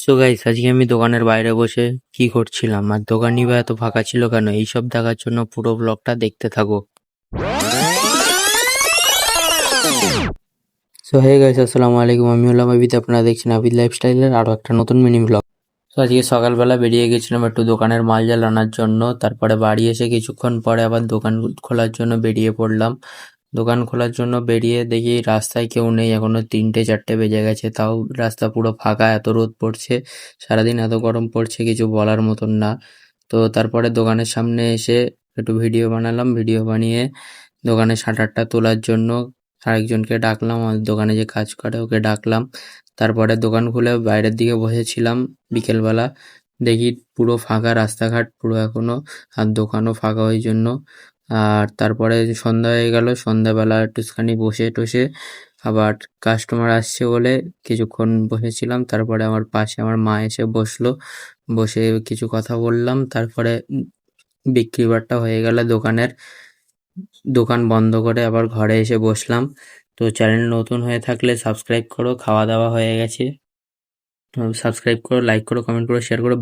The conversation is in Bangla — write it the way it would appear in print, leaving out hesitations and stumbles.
সো গাইস, আজকে আমি দোকানের বাইরে বসে কি করছিলাম আর দোকানই বা এত ফাঁকা ছিল কেন, এইসব দেখার জন্য পুরো ব্লগটা দেখতে থাকো। সো হে গাইস, আসসালামু আলাইকুম। আমি হলাম আবিদ, আপনারা দেখছেন আবিদ লাইফস্টাইলের আরো একটা নতুন মিনি ব্লগ। তো আজকে সকালবেলা বেরিয়ে গেছিলাম একটু দোকানের মাল জাল আনার জন্য, তারপরে বাড়ি এসে কিছুক্ষণ পরে আবার দোকান খোলার জন্য বেরিয়ে পড়লাম। দোকান খোলার জন্য বেরিয়ে দেখি রাস্তায় কেউ নেই, এখনো 3টে 4টে বেজে গেছে, তাও রাস্তা পুরো ফাঁকা। এত রোদ পড়ছে, সারাদিন এত গরম পড়ছে, কিছু বলার মতন না। তো তারপরে দোকানের সামনে এসে একটু ভিডিও বানালাম। ভিডিও বানিয়ে দোকানের শাটারটা তোলার জন্য আরেকজনকে ডাকলাম, আমাদের দোকানে যে কাজ করে ওকে ডাকলাম। তারপরে দোকান খুলে বাইরের দিকে বসেছিলাম বিকেলবেলা, দেখি পুরো ফাঁকা রাস্তাঘাট পুরো এখনো, আর দোকানও ফাঁকা ওই জন্য। আর তারপরে সন্ধ্যা হয়ে গেল, সন্ধ্যাবেলা একটুখানি বসে টসে আবার কাস্টমার আসছে বলে কিছুক্ষণ বসেছিলাম। তারপরে আমার পাশে আমার মা এসে বসলো, বসে কিছু কথা বললাম। তারপরে বিক্রি বাট্টা হয়ে গেল দোকানের, দোকান বন্ধ করে আবার ঘরে এসে বসলাম। তো চ্যানেল নতুন হয়ে থাকলে সাবস্ক্রাইব করো। খাওয়া দাওয়া হয়ে গেছে, সাবস্ক্রাইব করো, লাইক করো, কমেন্ট করো, শেয়ার করো।